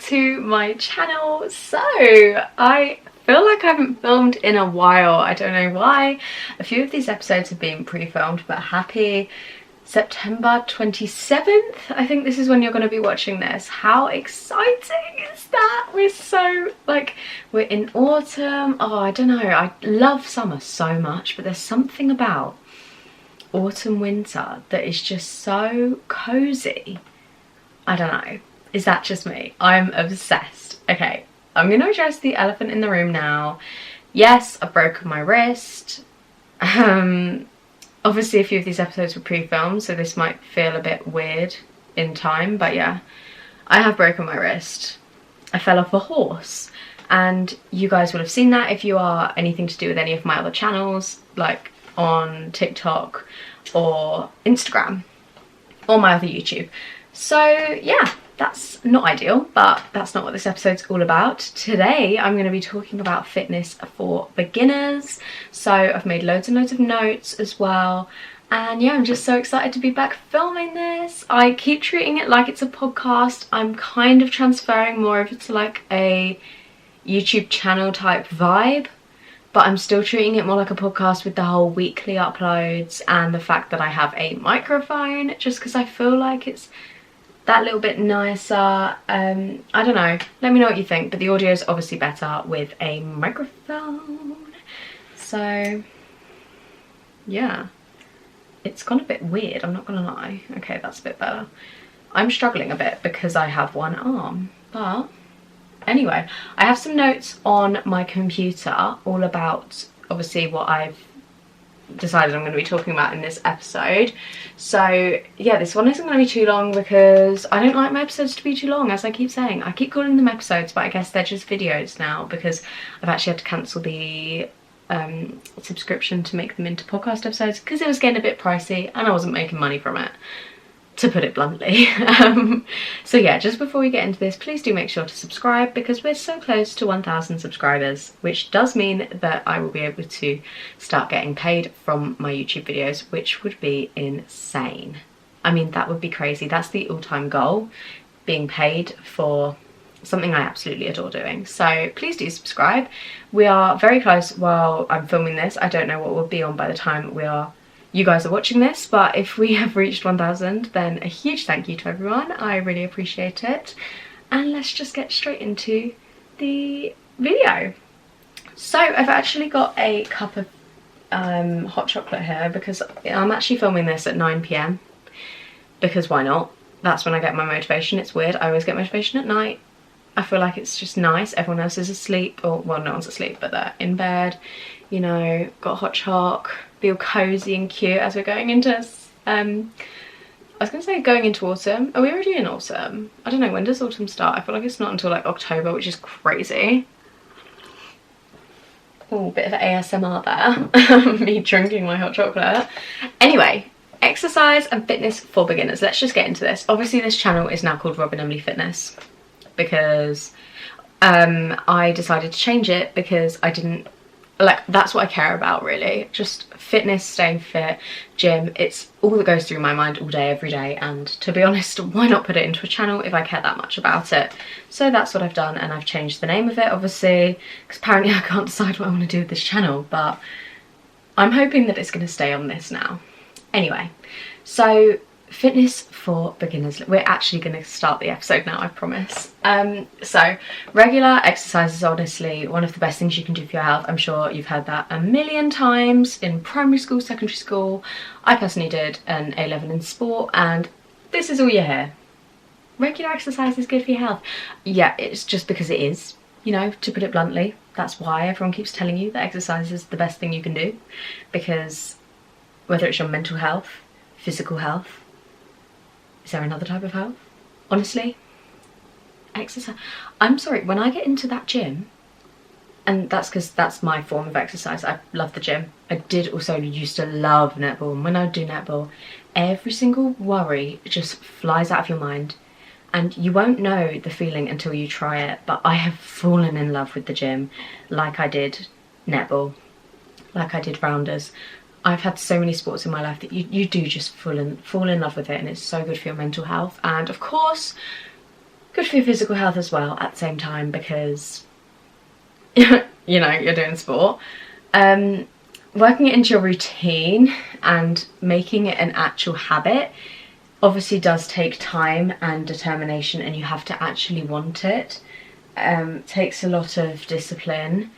to my channel. So I feel like I haven't filmed in a while. I don't know why. A few of these episodes have been pre-filmed, but happy September 27th. I think this is when you're going to be watching this. How exciting is that? We're so we're in autumn. Oh, I don't know, I love summer so much, but there's something about autumn winter that is just so cozy. I don't know, is that just me? I'm obsessed. Okay, I'm gonna address the elephant in the room now. Yes, I've broken my wrist. Obviously a few of these episodes were pre-filmed, so this might feel a bit weird in time, but yeah, I have broken my wrist. I fell off a horse, and you guys would have seen that if you are anything to do with any of my other channels, like on TikTok or Instagram or my other YouTube. So yeah, that's not ideal, but that's not what this episode's all about. Today I'm going to be talking about fitness for beginners. So I've made loads and loads of notes as well, and yeah, I'm just so excited to be back filming this. I keep treating it like it's a podcast. I'm kind of transferring more of it to like a YouTube channel type vibe, but I'm still treating it more like a podcast with the whole weekly uploads and the fact that I have a microphone, just because I feel like it's that little bit nicer. I don't know, let me know what you think, but the audio is obviously better with a microphone. So yeah, it's gone a bit weird, I'm not gonna lie. Okay, that's a bit better. I'm struggling a bit because I have one arm, but anyway, I have some notes on my computer all about obviously what I've decided I'm going to be talking about in this episode. So yeah, this one isn't going to be too long because I don't like my episodes to be too long, as I keep saying. I keep calling them episodes, but I guess they're just videos now because I've actually had to cancel the subscription to make them into podcast episodes because it was getting a bit pricey and I wasn't making money from it, to put it bluntly. So yeah, just before we get into this, please do make sure to subscribe because we're so close to 1,000 subscribers, which does mean that I will be able to start getting paid from my YouTube videos, which would be insane. I mean, that would be crazy. That's the all-time goal, being paid for something I absolutely adore doing. So please do subscribe. We are very close while I'm filming this. I don't know what we'll be on by the time you guys are watching this, but if we have reached 1,000, then a huge thank you to everyone. I really appreciate it. And let's just get straight into the video. So I've actually got a cup of hot chocolate here because I'm actually filming this at 9 PM because why not? That's when I get my motivation. It's weird, I always get motivation at night. I feel like it's just nice. Everyone else is asleep, or well, no one's asleep, but they're in bed, you know, got hot choc, feel cozy and cute as we're going into I was gonna say going into autumn. Are we already in autumn? I don't know, when does autumn start? I feel like it's not until like October, which is crazy. Oh, bit of ASMR there. Me drinking my hot chocolate. Anyway, exercise and fitness for beginners. Let's just get into this. Obviously this channel is now called Robyn Emily Fitness because I decided to change it because I didn't that's what I care about really. Just fitness, staying fit, gym. It's all that goes through my mind all day, every day, and to be honest, why not put it into a channel if I care that much about it? So that's what I've done, and I've changed the name of it obviously because apparently I can't decide what I want to do with this channel, but I'm hoping that it's going to stay on this now. Anyway, so fitness for beginners. We're actually going to start the episode now, I promise. So regular exercise is honestly one of the best things you can do for your health. I'm sure you've heard that a million times in primary school, secondary school. I personally did an A-level in sport, and this is all you hear. Regular exercise is good for your health. Yeah, it's just because it is, you know, to put it bluntly. That's why everyone keeps telling you that exercise is the best thing you can do, because whether it's your mental health, physical health, is there another type of health? Honestly, exercise. I'm sorry, when I get into that gym, and that's because that's my form of exercise. I love the gym. I did also used to love netball, and when I do netball, every single worry just flies out of your mind, and you won't know the feeling until you try it. But I have fallen in love with the gym like I did netball, like I did rounders. I've had so many sports in my life that you do just fall in love with it, and it's so good for your mental health. And of course, good for your physical health as well at the same time, because you know, you're doing sport. Working it into your routine and making it an actual habit obviously does take time and determination, and you have to actually want it. Takes a lot of discipline,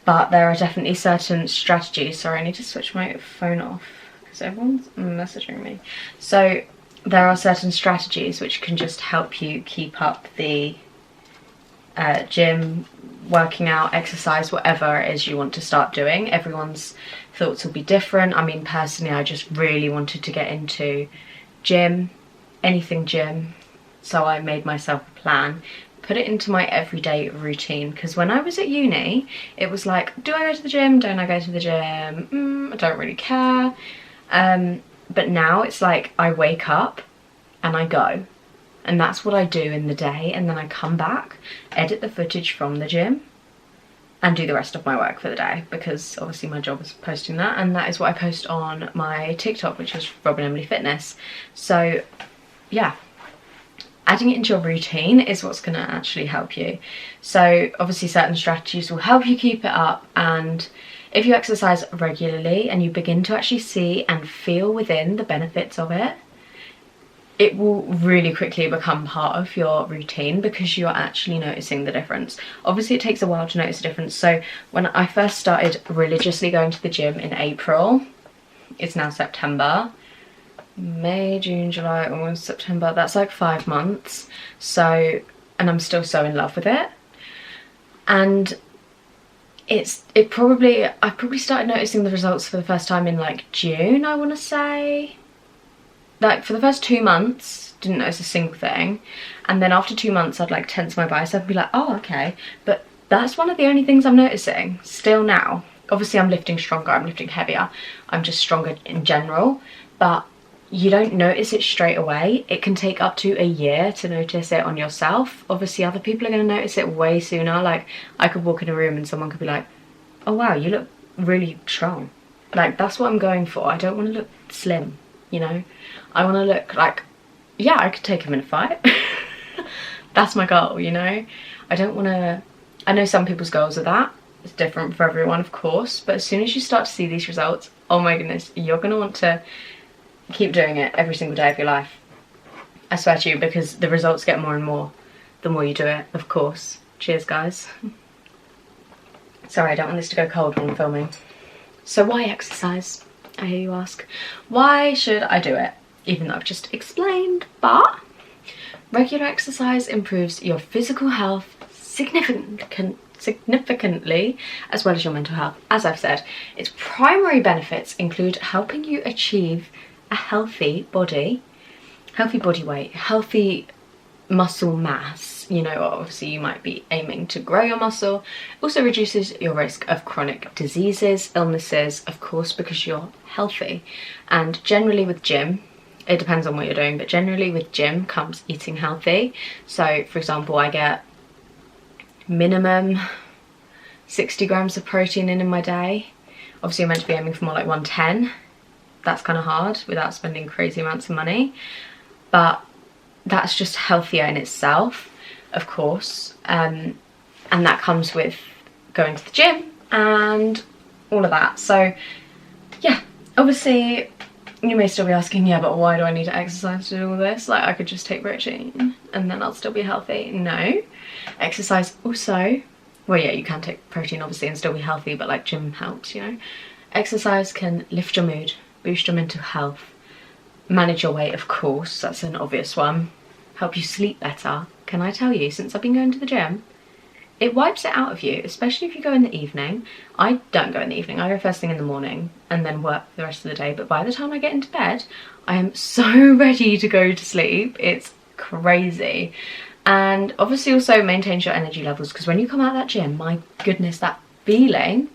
but there are definitely certain strategies. Sorry, I need to switch my phone off because everyone's messaging me. So there are certain strategies which can just help you keep up the gym, working out, exercise, whatever it is you want to start doing. Everyone's thoughts will be different. I mean, personally, I just really wanted to get into gym, anything gym, so I made myself a plan, put it into my everyday routine, because when I was at uni, it was like, do I go to the gym, don't I go to the gym, I don't really care. But now it's like I wake up and I go, and that's what I do in the day, and then I come back, edit the footage from the gym, and do the rest of my work for the day, because obviously my job is posting that, and that is what I post on my TikTok, which is Robyn Emily Fitness. So yeah, adding it into your routine is what's going to actually help you. So obviously certain strategies will help you keep it up, and if you exercise regularly and you begin to actually see and feel within the benefits of it, it will really quickly become part of your routine, because you're actually noticing the difference. Obviously it takes a while to notice the difference. So when I first started religiously going to the gym in April, it's now September, May, June, July, August, September, that's like 5 months. So, and I'm still so in love with it. And I probably started noticing the results for the first time in like June, I want to say. Like for the first 2 months, didn't notice a single thing. And then after 2 months, I'd like tense my bicep and be like, oh, okay. But that's one of the only things I'm noticing still now. Obviously I'm lifting stronger, I'm lifting heavier. I'm just stronger in general, but you don't notice it straight away. It can take up to a year to notice it on yourself. Obviously other people are going to notice it way sooner. Like I could walk in a room and someone could be like, oh wow, you look really strong. Like that's what I'm going for. I don't want to look slim, you know? I want to look like, yeah, I could take him in a fight. That's my goal, you know? I don't want to, I know some people's goals are that. It's different for everyone, of course. But as soon as you start to see these results, oh my goodness, you're going to want to keep doing it every single day of your life. I swear to you, because the results get more and more the more you do it, of course. Cheers, guys. Sorry, I don't want this to go cold when I'm filming. So why exercise? I hear you ask. Why should I do it? Even though I've just explained, but regular exercise improves your physical health significantly, as well as your mental health. As I've said, its primary benefits include helping you achieve a healthy body weight, healthy muscle mass. You know, obviously you might be aiming to grow your muscle. Also reduces your risk of chronic diseases, illnesses, of course, because you're healthy. And generally with gym, it depends on what you're doing, but generally with gym comes eating healthy. So for example, I get minimum 60 grams of protein in my day. Obviously I'm meant to be aiming for more like 110. That's kind of hard without spending crazy amounts of money, but that's just healthier in itself, of course. And that comes with going to the gym and all of that. So yeah, obviously you may still be asking, yeah, but why do I need to exercise to do all this? Like I could just take protein and then I'll still be healthy. No, exercise also, well yeah, you can take protein obviously and still be healthy, but like gym helps, you know. Exercise can lift your mood, boost your mental health, manage your weight, of course, that's an obvious one, help you sleep better. Can I tell you, since I've been going to the gym, it wipes it out of you, especially if you go in the evening. I don't go in the evening, I go first thing in the morning and then work the rest of the day, but by the time I get into bed, I am so ready to go to sleep. It's crazy. And obviously also maintains your energy levels, because when you come out of that gym, my goodness, that feeling,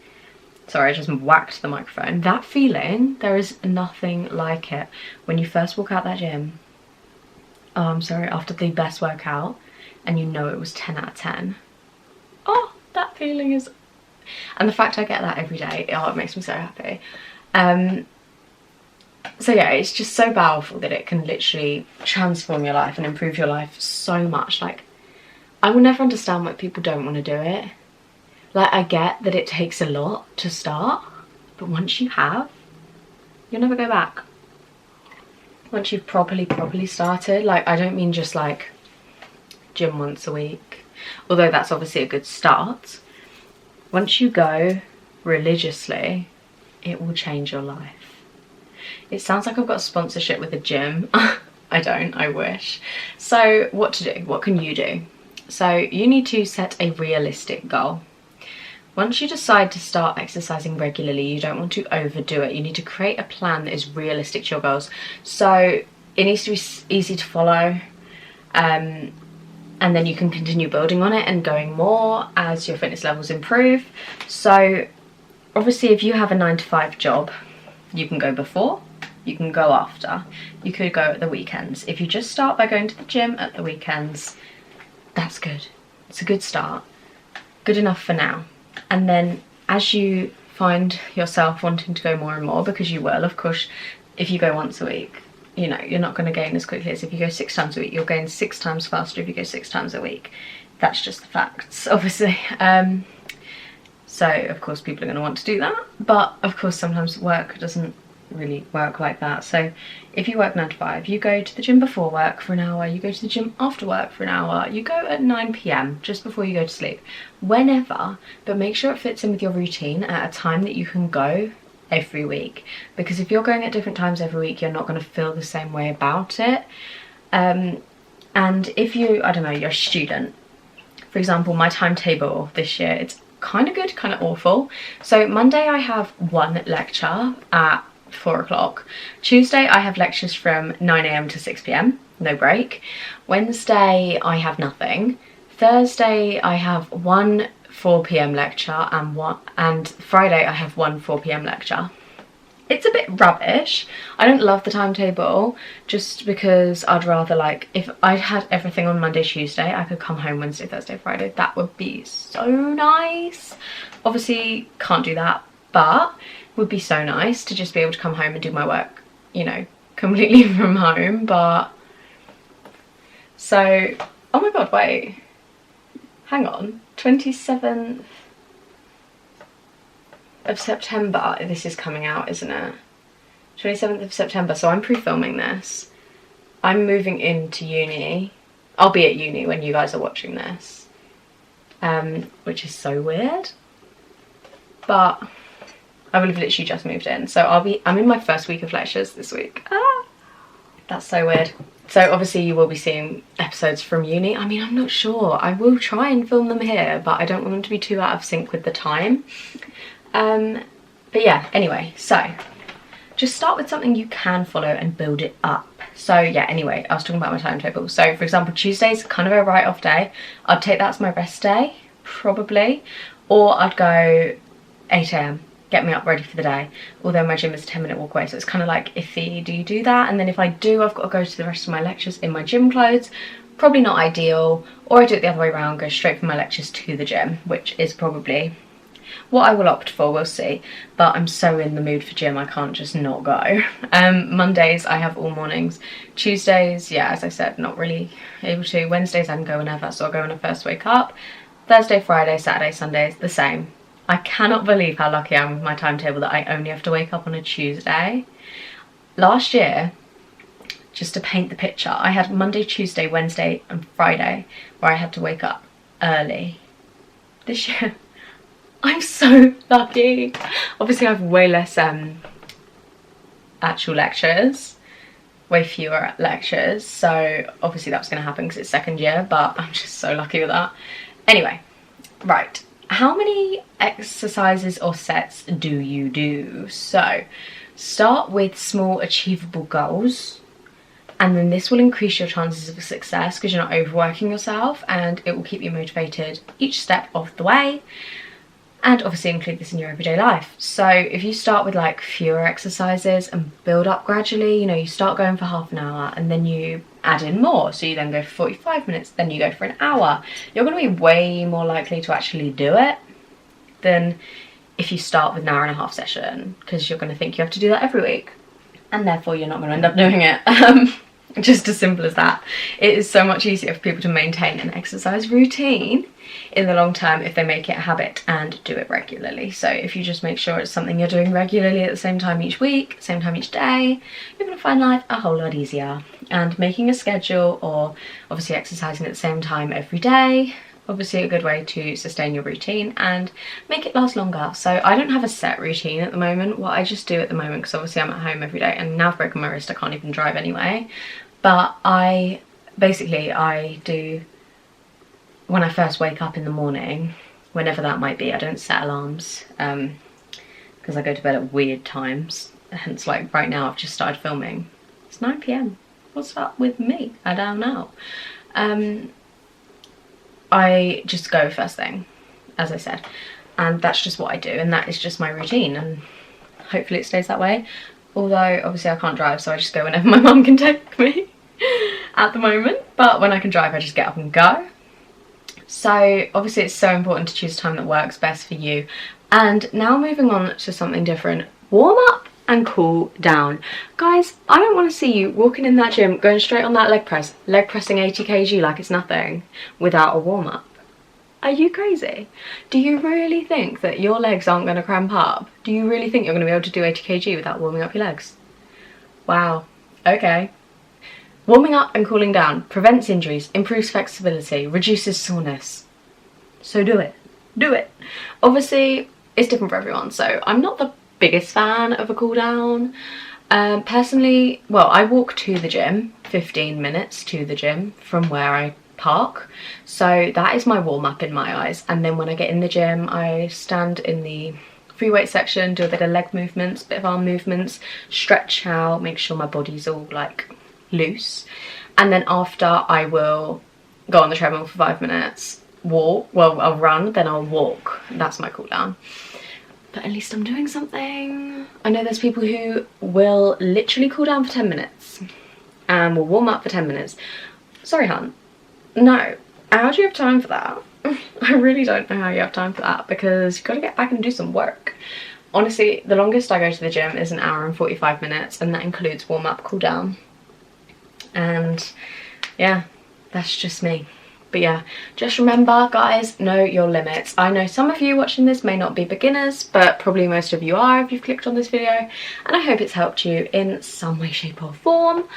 sorry, I just whacked the microphone. That feeling, there is nothing like it. When you first walk out that gym, oh, I'm sorry, after the best workout, and you know it was 10 out of 10. Oh, that feeling is... And the fact I get that every day, oh, it makes me so happy. So yeah, it's just so powerful that it can literally transform your life and improve your life so much. Like, I will never understand why people don't want to do it. Like, I get that it takes a lot to start, but once you have, you'll never go back. Once you've properly started, like, I don't mean just like gym once a week, although that's obviously a good start. Once you go religiously, it will change your life. It sounds like I've got a sponsorship with a gym. I don't, I wish. So what to do? What can you do? So you need to set a realistic goal. Once you decide to start exercising regularly, you don't want to overdo it. You need to create a plan that is realistic to your goals. So it needs to be easy to follow, and then you can continue building on it and going more as your fitness levels improve. So obviously if you have a 9-to-5 job, you can go before, you can go after, you could go at the weekends. If you just start by going to the gym at the weekends, that's good. It's a good start. Good enough for now. And then as you find yourself wanting to go more and more, because you will, of course, if you go once a week, you know, you're not going to gain as quickly as if you go 6 times a week. You'll gain 6 times faster if you go 6 times a week. That's just the facts, obviously. So of course people are going to want to do that, but of course sometimes work doesn't really work like that. So if you work 9 to 5, you go to the gym before work for an hour, you go to the gym after work for an hour, you go at 9 p.m. just before you go to sleep, whenever, but make sure it fits in with your routine at a time that you can go every week. Because if you're going at different times every week, you're not going to feel the same way about it. And if you, I don't know, you're a student, for example, my timetable this year, it's kind of good, kind of awful. So Monday I have 1 lecture at 4 o'clock. Tuesday I have lectures from 9 a.m. to 6 p.m, no break. Wednesday I have nothing. Thursday I have 1 4 p.m. lecture, and Friday I have 1 4 p.m. lecture. It's a bit rubbish. I don't love the timetable, just because I'd rather, like, if I had everything on Monday, Tuesday, I could come home Wednesday, Thursday, Friday. That would be so nice. Obviously can't do that, but would be so nice to just be able to come home and do my work, you know, completely from home. But so, oh my god, wait, hang on, 27th of September this is coming out, isn't it? 27th of September, so I'm pre-filming this. I'm moving into uni. I'll be at uni when you guys are watching this, which is so weird, but I will have literally just moved in, so I'm in my first week of lectures this week. That's so weird. So obviously you will be seeing episodes from uni. I mean, I'm not sure, I will try and film them here, but I don't want them to be too out of sync with the time. But yeah, anyway, so just start with something you can follow and build it up. So yeah, anyway, I was talking about my timetable. So for example, Tuesday's kind of a write-off day. I'd take that as my rest day, probably, or I'd go 8 a.m, get me up ready for the day, although my gym is a 10-minute walk away, so it's kind of like iffy, do you do that? And then if I do, I've got to go to the rest of my lectures in my gym clothes, probably not ideal. Or I do it the other way around, go straight from my lectures to the gym, which is probably what I will opt for, we'll see. But I'm so in the mood for gym, I can't just not go. Mondays I have all mornings. Tuesdays, yeah, as I said, not really able to. Wednesdays I can go whenever, so I'll go when I first wake up. Thursday, Friday, Saturday, Sundays, the same. I cannot believe how lucky I am with my timetable that I only have to wake up on a Tuesday. Last year, just to paint the picture, I had Monday, Tuesday, Wednesday and Friday where I had to wake up early. This year, I'm so lucky. Obviously I have way less actual lectures, way fewer lectures, so obviously that's going to happen because it's second year, but I'm just so lucky with that. Anyway, right, how many exercises or sets do you do? So start with small achievable goals, and then this will increase your chances of success because you're not overworking yourself, and it will keep you motivated each step of the way. And obviously include this in your everyday life. So if you start with like fewer exercises and build up gradually, you know, you start going for half an hour and then you add in more. So you then go for 45 minutes, then you go for an hour. You're going to be way more likely to actually do it than if you start with an hour and a half session, because you're going to think you have to do that every week. And therefore you're not going to end up doing it. Just as simple as that. It is so much easier for people to maintain an exercise routine in the long term if they make it a habit and do it regularly. So if you just make sure it's something you're doing regularly at the same time each week, same time each day, you're going to find life a whole lot easier. And making a schedule, or obviously exercising at the same time every day, obviously a good way to sustain your routine and make it last longer. So I don't have a set routine at the moment. What I just do at the moment, because obviously I'm at home every day and now I've broken my wrist, I can't even drive anyway. But I do, when I first wake up in the morning, whenever that might be, I don't set alarms because I go to bed at weird times. Hence, like right now I've just started filming. It's 9 PM. What's up with me? I don't know. I just go first thing, as I said, and that's just what I do, and that is just my routine, and hopefully it stays that way. Although obviously I can't drive, so I just go whenever my mum can take me at the moment, but when I can drive I just get up and go. So obviously it's so important to choose a time that works best for you. And now moving on to something different, warm up and cool down. Guys, I don't want to see you walking in that gym, going straight on that leg pressing 80 kg like it's nothing without a warm up. Are you crazy? Do you really think that your legs aren't going to cramp up? Do you really think you're going to be able to do 80 kg without warming up your legs? Wow, okay. Warming up and cooling down prevents injuries, improves flexibility, reduces soreness. So do it. Do it. Obviously, it's different for everyone, so I'm not the biggest fan of a cool down. Personally, well, I walk to the gym, 15 minutes to the gym from where I park, so that is my warm-up in my eyes. And then when I get in the gym, I stand in the free weight section, do a bit of leg movements, bit of arm movements, stretch out, make sure my body's all like loose, and then after I will go on the treadmill for 5 minutes, walk, well I'll run, then I'll walk. That's my cool down. But at least I'm doing something. I know there's people who will literally cool down for 10 minutes and will warm up for 10 minutes. Sorry, hun. No. How do you have time for that? I really don't know how you have time for that, because you've got to get back and do some work. Honestly, the longest I go to the gym is 1 hour and 45 minutes, and that includes warm up, cool down. And yeah, that's just me. But yeah, just remember, guys, know your limits. I know some of you watching this may not be beginners, but probably most of you are if you've clicked on this video, and I hope it's helped you in some way, shape or form.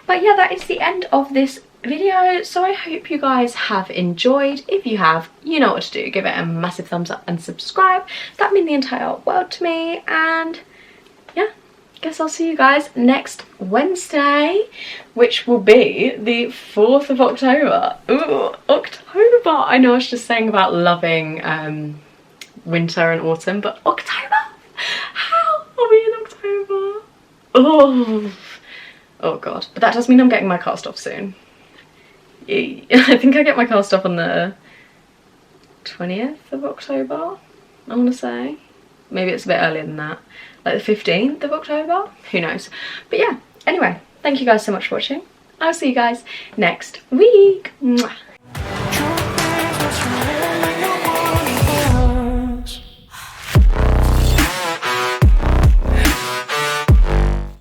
But yeah, that is the end of this video, so I hope you guys have enjoyed. If you have, you know what to do. Give it a massive thumbs up and subscribe. That means the entire world to me. And yeah, guess I'll see you guys next Wednesday, which will be the 4th of October. Ooh, October! I know I was just saying about loving winter and autumn, but October? How are we in October? Oh god. But that does mean I'm getting my cast off soon. I think I get my cast off on the 20th of October, I want to say. Maybe it's a bit earlier than that. Like the 15th of October? Who knows? But yeah, anyway, thank you guys so much for watching. I'll see you guys next week. Mwah.